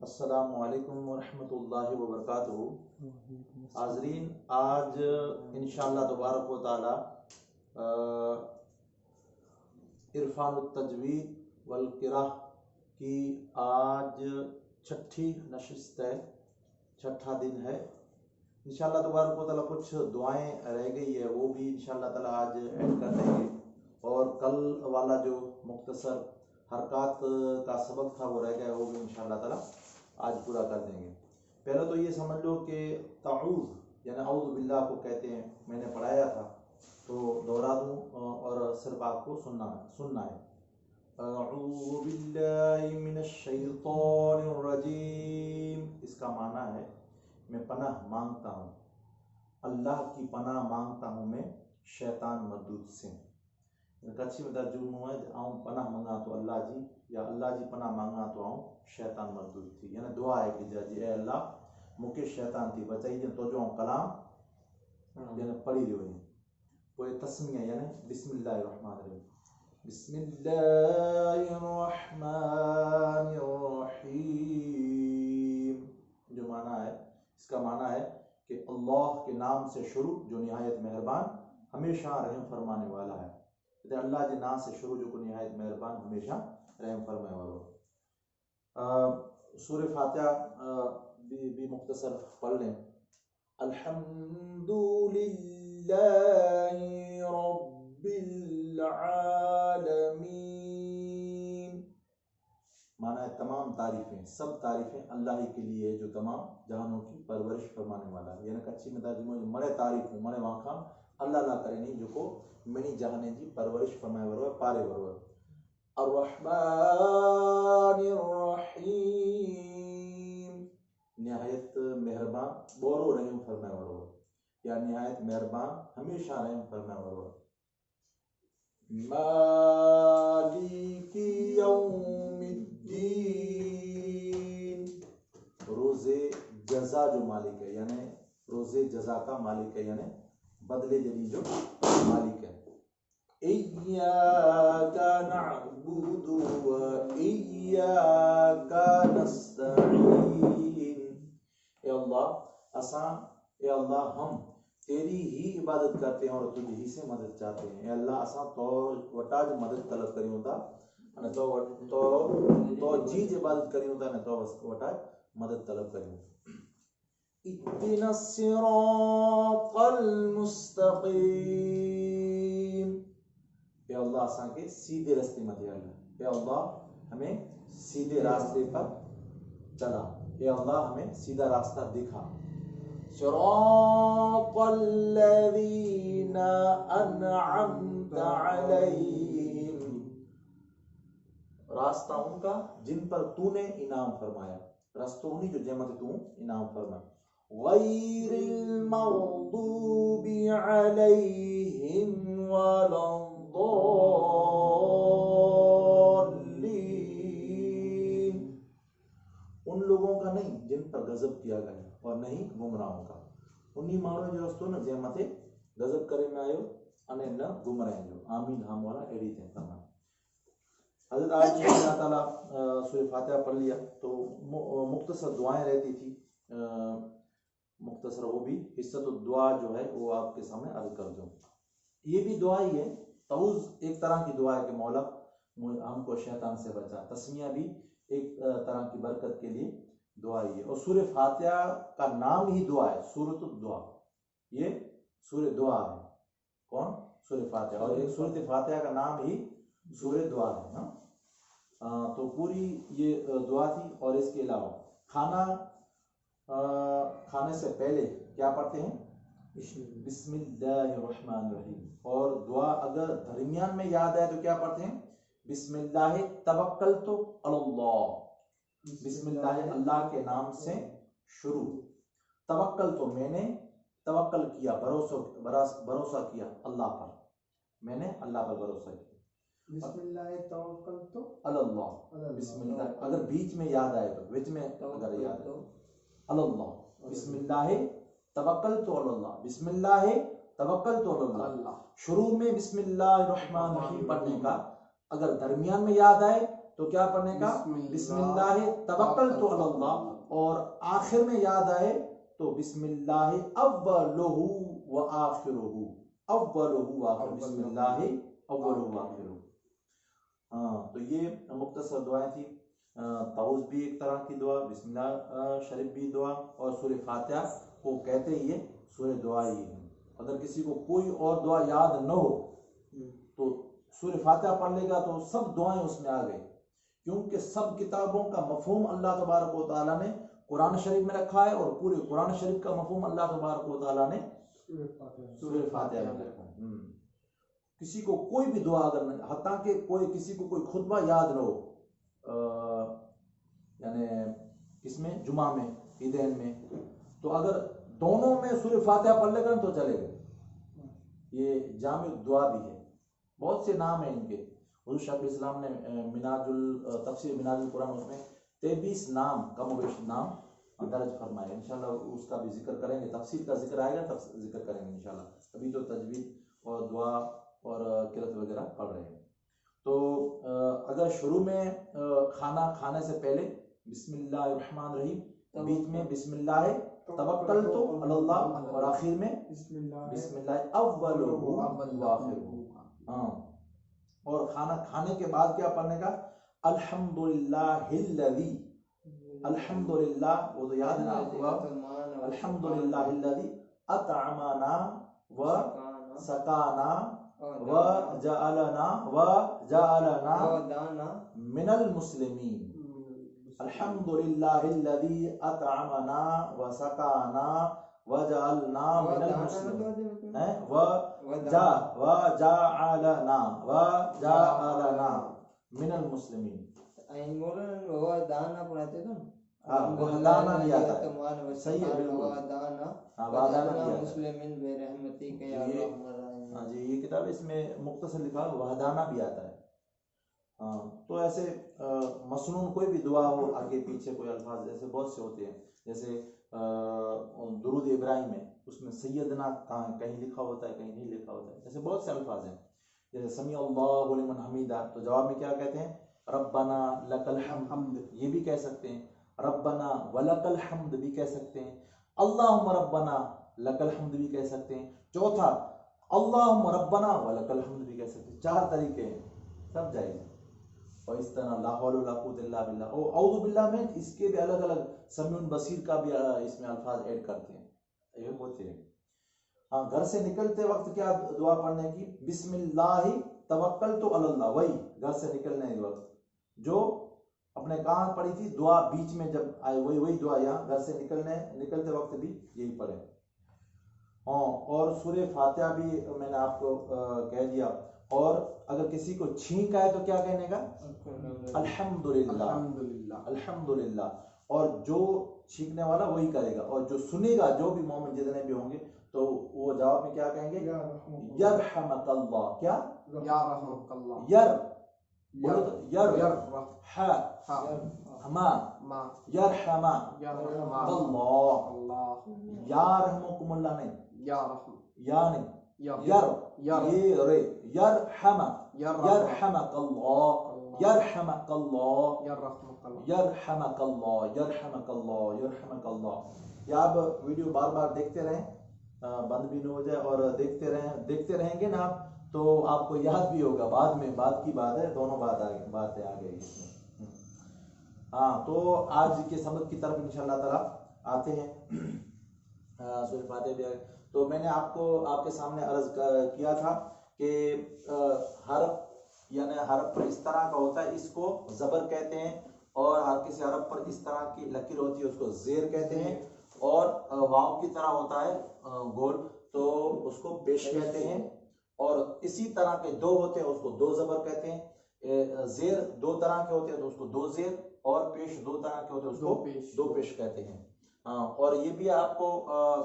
السلام علیکم ورحمۃ اللہ وبرکاتہ۔ حاضرین، آج انشاءاللہ تبارک و تعالی عرفان التجوید والقراء کی آج چھٹی نشست ہے، چھٹا دن ہے۔ انشاءاللہ تبارک و تعالی کچھ دعائیں رہ گئی ہے، وہ بھی انشاءاللہ تعالی آج ایڈ کر دیں گے، اور کل والا جو مختصر حرکات کا سبق تھا وہ رہ گیا، وہ بھی انشاءاللہ تعالی آج پورا کر دیں گے۔ پہلے تو یہ سمجھ لو کہ تعوذ یعنی اعوذ باللہ کو کہتے ہیں، میں نے پڑھایا تھا تو دوہرا دوں اور صرف آپ کو سننا ہے۔ اعوذ باللہ من الشیطان الرجیم، اس کا معنی ہے میں پناہ مانگتا ہوں، اللہ کی پناہ مانگتا ہوں میں شیطان مردود سے۔ کچھی میں ترجمہ ہے آؤں پناہ منگا تو اللہ جی، یا اللہ جی پناہ مانگا تو آؤں شیطان مردود تھی، یعنی دعا ہے کہ جی اے اللہ مکے شیطان تھی بچائی جن تو جو کلام یعنی پڑھی رہی ہوئی کوئی تسمیہ یعنی بسم اللہ الرحمن الرحیم، بسم اللہ الرحمن الرحیم، جو معنی ہے اس کا معنی ہے کہ اللہ کے نام سے شروع جو نہایت مہربان ہمیشہ رحم فرمانے والا ہے۔ اللہ کے نام سے شروع جو کو نہایت مہربان ہمیشہ رحم فرمانے والا۔ سورہ فاتحہ بھی مختصر پڑھ لیں۔ الحمد للہ رب العالمین، معنی ہے تمام تعریفیں، سب تعریفیں اللہ ہی کے لیے ہے جو تمام جہانوں کی پرورش فرمانے والا ہے، یعنی کچھی میں ترجمہ مرے تعریف مرے واقع اللہ اللہ کرے نہیں جو کو منی جہانے جی پرورش فرمائے ورو پارے ورو۔ الرحمن الرحیم، نہایت مہربان بورو رحم فرمائے ورو، یا نہایت مہربان ہمیشہ رحم فرمائے ورو۔ مالک یوم الدین، روز جزا جو مالک ہے، یعنی روز جزا کا مالک ہے، یعنی بدلے جلی جو مالک ہے۔ ایاک نعبد و ایاک نستعین، اے اللہ ہم تیری ہی عبادت کرتے ہیں اور تجھ ہی سے مدد چاہتے ہیں۔ اے اللہ اساں تو وٹاج مدد طلب کریوں تا نے تو جیج عبادت کریوں تا نے تو وٹاج مدد طلب کریوں۔ اهدنا الصراط المستقیم، اے اللہ اساں کے سیدھے راستے میں دے اللہ، اے اللہ ہمیں سیدھے راستے پر چلا، اے اللہ ہمیں سیدھا راستہ دکھا۔ صراط الذین انعمت علیہم، راستہ ان کا جن پر تو نے انعام فرمایا، راستہ انہی جو جمت تو انعام فرمایا۔ غیر المغضوب علیہم ولا الضالین، ان لوگوں کا نہیں جن پر غضب کیا گیا اور نہیں گمراہوں کا، انہی مانو جو رستو نہ جہمتے غضب کرے میں آئیو انہیں نہ گمراہ جو، آمین ہم والا ایڈی تھے تمام۔ حضرت آج اللہ تعالیٰ سورہ فاتحہ پڑھ لیا تو مختصر دعائیں رہتی تھی، مختصر وہ بھی حصت الدعا جو ہے وہ آپ کے سامنے عرض کر دوں۔ یہ بھی دعا ہی ہے، تعوذ ایک طرح کی دعا ہے کہ مولا ہم کو شیطان سے بچا، تسمیہ بھی ایک طرح کی برکت کے لیے دعا ہی ہے، اور سورہ فاتحہ کا نام ہی دعا ہے، سورۃ الدعا، یہ سورہ دعا ہے، کون؟ سورہ فاتحہ، اور ایک سورۃ فاتحہ کا نام ہی سورہ دعا ہے۔ تو پوری یہ دعا تھی، اور اس کے علاوہ کھانے سے پہلے کیا پڑھتے ہیں؟ بسم اللہ الرحمن الرحیم، اور دعا اگر درمیان میں یاد آئے تو کیا پڑھتے ہیں؟ بسم اللہ توکلت علی اللہ، بسم اللہ اللہ کے نام سے شروع، توکل تو میں نے توکل کیا، بھروسہ کیا اللہ پر، میں نے اللہ پر بھروسہ کیا۔ بسم اللہ توکلت علی اللہ، بسم اللہ اگر بیچ میں یاد آئے تو بیچ میں اگر یاد آئے علی اللہ، بسم اللہ توکلت علی اللہ، بسم اللہ توکلت علی اللہ، شروع میں بسم اللہ الرحمن الرحیم پڑھنے کا، اگر درمیان میں یاد آئے تو کیا پڑھنے کا؟ بسم اللہ توکلت علی اللہ، اور آخر میں یاد آئے تو بسم اللہ اولہ و آخرہ، اولہ و آخرہ، بسم اللہ اولہ و آخرہ۔ ہاں تو یہ مختصر دعائیں تھی۔ تعوذ بھی ایک طرح کی دعا، بسم اللہ شریف بھی دعا، اور سورہ فاتحہ کو کہتے ہی یہ سورہ دعا ہی ہے۔ اگر کسی کو کوئی اور دعا یاد نہ ہو تو سورہ فاتحہ پڑھ لے گا تو سب دعائیں اس میں آ گئی، کیونکہ سب کتابوں کا مفہوم اللہ تبارک و تعالیٰ نے قرآن شریف میں رکھا ہے، اور پورے قرآن شریف کا مفہوم اللہ تبارک و تعالیٰ نے سورہ فاتحہ میں رکھا ہے۔ کسی کو کوئی بھی دعا اگر نہیں، حتیٰ کہ کسی کو کوئی خطبہ یاد نہ ہو، یعنی اس میں جمعہ میں، عیدین میں، تو اگر دونوں میں سورہ فاتحہ پڑھ لے گا تو چلے گا۔ یہ جامع دعا بھی ہے، بہت سے نام ہیں ان کے۔ حضور شیخ الاسلام نے تفسیر مناج القرآن، اس میں 23 نام، کم و بیش نام درج فرمائے۔ انشاءاللہ اس کا بھی ذکر کریں گے، تفسیر کا ذکر آئے گا تب ذکر کریں گے انشاءاللہ۔ ابھی تو تجوید اور دعا اور قرأت وغیرہ پڑھ رہے ہیں۔ تو اگر شروع میں کھانا کھانے سے پہلے بسم اللہ الرحمن الرحیم، بیچ میں بسم اللہ توکلت علی اللہ، اور آخر میں بسم اللہ اولہ و آخرہ۔ ہاں، اور کھانا کھانے کے بعد کیا پڑھنے کا؟ الحمدللہ الذی، الحمدللہ، وہ تو یاد ہے نا آپ کو، الحمدللہ الذی اطعمنا و سقانا و جعلنا من المسلمین، الحمدللہ الذی اطعمنا و سقانا و جعلنا من المسلمین، وجعلنا من المسلمین۔ وحدانا بھی آتا ہے، صحیح ہے، بالکل، وحدانا بھی آتا ہے۔ ہاں جی، یہ کتاب اس میں مختصر لکھا وحدانا بھی آتا ہے۔ ہاں، تو ایسے مسنون کوئی بھی دعا ہو، آگے پیچھے کوئی الفاظ ایسے بہت سے ہوتے ہیں، جیسے درود ابراہیم ہے، اس میں سیدنا کہیں لکھا ہوتا ہے، کہیں نہیں لکھا ہوتا ہے، ایسے بہت سے الفاظ ہیں۔ جیسے سمیع اللہ لمن حمیدہ، تو جواب میں کیا کہتے ہیں؟ ربنا لک الحمد، یہ بھی کہہ سکتے ہیں، ربنا ولک الحمد بھی کہہ سکتے ہیں، اللہم ربنا لک الحمد بھی کہہ سکتے ہیں۔ چوتھا اللہم ربنا ولک الحمد بھی کہہ سکتے ہیں۔ 4 طریقے ہیں، سب جائز ہیں۔ اور اس طرح لا حول ولا قوت الا باللہ، اور اعوذ باللہ میں اس کے بھی الگ الگ سمیع بصیر کا بھی اس میں الفاظ ایڈ کرتے ہیں، یہ ہوتے ہیں۔ ہاں، گھر سے نکلتے وقت کیا دعا پڑھنے کی؟ بسم اللہ توکلت علی اللہ، وہی گھر سے نکلنے کے وقت جو اپنے کہاں پڑھی تھی دعا، بیچ میں جب آئے وہی دعا یہاں گھر سے نکلتے وقت بھی یہی پڑھیں۔ ہاں، اور سورہ فاتحہ بھی میں نے آپ کو کہہ دیا۔ اور اگر کسی کو چھینک آئے تو کیا کہنے کا؟ الحمدللہ، الحمدللہ، اور جو چھینکنے والا وہی کرے گا، اور جو سنے گا، جو بھی مومن جتنے بھی ہوں گے، تو وہ جواب میں کیا کہیں گے؟ یرحمک اللہ، کیا؟ یرحمک اللہ، یرحم اللہ، یا رحمکم اللہ نہیں، یا نہیں، یرحمک اللہ، یرحمک اللہ، یرحمک اللہ، یرحمک اللہ، یرحمک اللہ۔ یا آپ ویڈیو بار بار دیکھتے رہیں، بند بھی نہ ہو جائے، اور دیکھتے رہیں گے نا آپ، تو آپ کو یاد بھی ہوگا، بعد میں بات کی بات ہے، دونوں باتیں آ گئی اس میں۔ ہاں، تو آج کے سبق کی طرف انشاءاللہ تعالیٰ آتے ہیں۔ سورہ فاتحہ بھی آئے تو میں نے آپ کے سامنے عرض کیا تھا کہ حرف، یعنی حرف پر اس طرح کا ہوتا ہے، اس کو زبر کہتے ہیں، اور ہر کسی حرف پر اس طرح کی لکیر ہوتی ہے، اس کو زیر کہتے ہیں، اور واو کی طرح ہوتا ہے گول، تو اس کو پیش کہتے ہیں، اور اسی طرح کے 2 ہوتے ہیں، اس کو 2 زبر کہتے ہیں، زیر 2 طرح کے ہوتے ہیں تو اس کو 2 زیر، اور پیش 2 طرح کے ہوتے ہیں، اس کو 2 پیش کہتے ہیں۔ ہاں، اور یہ بھی آپ کو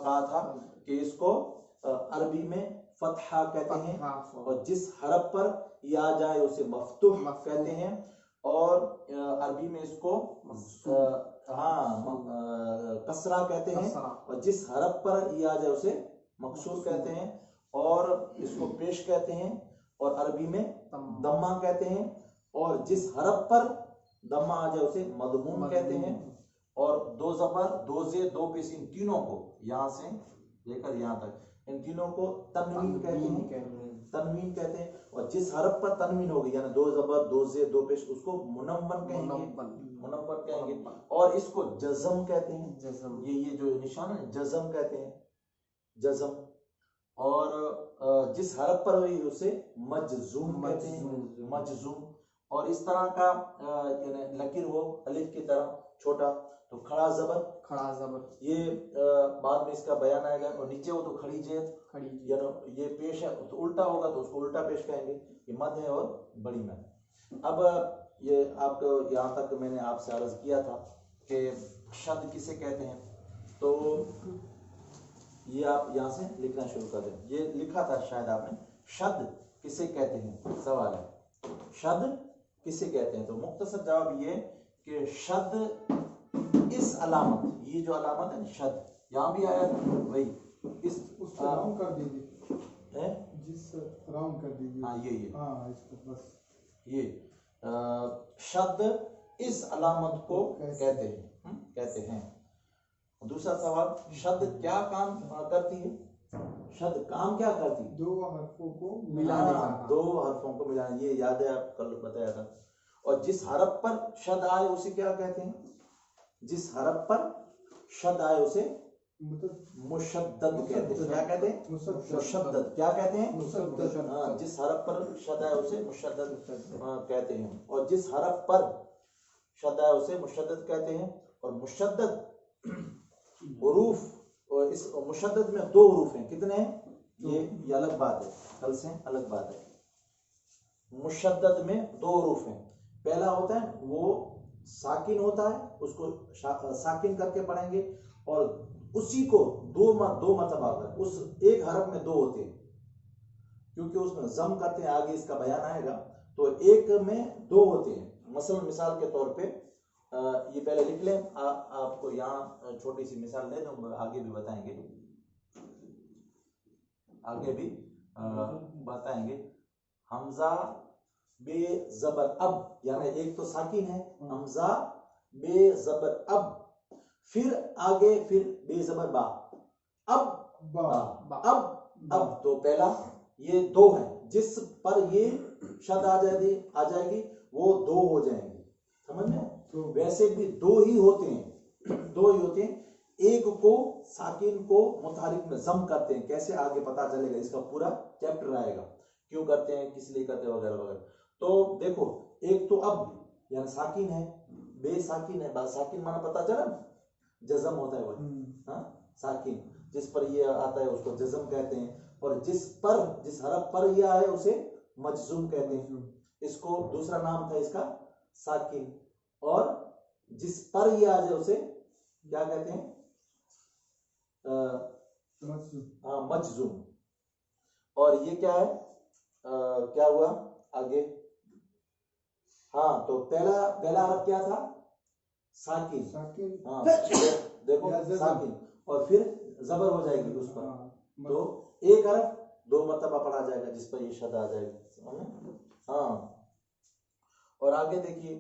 کہا تھا کہ اس کو عربی میں فتحہ کہتے ہیں، اور جس حرف پر یہ آ جائے اسے مفتوح کہتے ہیں، اور عربی میں اس کو کسرہ کہتے ہیں، اور جس حرف پر یہ آ جائے اسے مکسور کہتے ہیں، اور اس کو پیش کہتے ہیں، اور عربی میں دمہ کہتے ہیں، اور جس حرف پر دمہ آ جائے اسے مضموم کہتے ہیں، اور دو زبر، دو زیر، دو پیش، ان تینوں کو یہاں سے لے کر یہاں تک ان تینوں کو تنوین کہتے ہیں، تنوین کہتے ہیں، اور جس حرف پر تنوین ہوگی یعنی دو زبر، دو زیر، دو پیش، اس کو منون کہیں گے، منون کہیں گے، اور اس کو جزم کہتے ہیں، یہ جو نشان ہے جزم کہتے ہیں، جزم، اور جس حرف پر ہوئی اسے مجزوم کہتے ہیں، مجزوم، اور اس طرح کا یعنی لکیر ہو الف کی طرح چھوٹا تو کھڑا زبر، کھڑا زبر، یہ بعد میں اس کا بیان آئے گا، اور نیچے ہو تو کھڑی زیر، یعنی یہ پیش ہے تو الٹا ہوگا تو اس کو الٹا پیش کہیں گے، یہ مد ہے اور بڑی مد۔ اب یہ آپ کو یہاں تک میں نے آپ سے عرض کیا تھا کہ شد کسے کہتے ہیں، تو یہ آپ یہاں سے لکھنا شروع کر دیں، یہ لکھا تھا شاید آپ نے، شد کسے کہتے ہیں، سوال ہے شد کسے کہتے ہیں، تو مختصر جواب یہ کہ شد اس علامت، یہ جو علامت ہے شد یہاں بھی آیا تھا وہی، اس راؤنڈ کر دیجیے، جس راؤنڈ کر دیجیے، ہاں یہ ہاں اس کو بس، یہ شد اس علامت کو کہتے ہیں، کہتے ہیں۔ دوسرا سوال، شد کیا کام کرتی ہے، شد کام کیا کرتی ہے، دو حرفوں کو ملانے کا، دو حرفوں کو ملانا، یہ یاد ہے آپ کل بتایا تھا، اور جس حرف پر شد آئے اسے کیا کہتے ہیں، جس حرف پر شد آئے اسے مشدد کہتے ہیں، کیا کہتے ہیں، مشدد، کیا کہتے ہیں، ہاں جس حرف پر شد آئے اسے مشدد کہتے ہیں، اور جس حرف پر شد آئے اسے مشدد کہتے ہیں، اور مشدد حروف، اور اس مشدد میں دو حروف ہیں، کتنے ہیں، یہ الگ بات ہے، کل سے الگ بات ہے، مشدد میں دو حروف ہیں، پہلا ہوتا ہے وہ ساکن ہوتا ہے، اس کو ساکن کر کے پڑھیں گے، اور اسی کو دو مرتبہ کر، اس ایک حرف میں دو ہوتے ہیں کیونکہ اس میں ضم کرتے ہیں، آگے اس کا بیان آئے گا، تو ایک میں دو ہوتے ہیں، مثلا مثال کے طور پہ یہ پہلے لکھ لیں، آپ کو یہاں چھوٹی سی مثال دے دوں، آگے بھی بتائیں گے، آگے بھی بتائیں گے، حمزہ بے زبر اب، یعنی ایک تو ساکن ہے حمزہ بے زبر اب، پھر آگے پھر بے زبر با، اب اب تو پہلا یہ دو ہے، جس پر یہ شد آ جائے گی وہ دو ہو جائیں گے، سمجھ میں، ویسے بھی دو ہی ہوتے ہیں، ایک کو ساکن کو متحرک میں ضم کرتے ہیں، کیسے آگے پتا چلے گا، اس کا پورا چیپٹر آئے گا، کیوں کرتے ہیں، کس لیے کرتے ہیں، وغیرہ وغیرہ۔ تو دیکھو ایک تو اب یعنی ساکن ہے، بے ساکن ہے، با ساکن مانا پتا چلا نا، جزم ہوتا ہے وہ، ہاں ساکن، جس پر یہ آتا ہے اس کو جزم کہتے ہیں، اور جس حرف پر یہ آئے اسے مجزوم کہتے ہیں، اس کو دوسرا نام تھا اس کا ساکن، اور جس پر یہ آ جائے اسے کیا کہتے ہیں، مجزوم، اور یہ کیا ہے، کیا ہوا آگے، ہاں تو پہلا حرف کیا تھا، ساکن، ہاں دیکھو ساکن، اور پھر زبر ہو جائے گی اس پر، تو ایک حرف دو مرتبہ پڑھا جائے گا جس پر یہ شد آ جائے گا، ہاں، اور آگے دیکھیے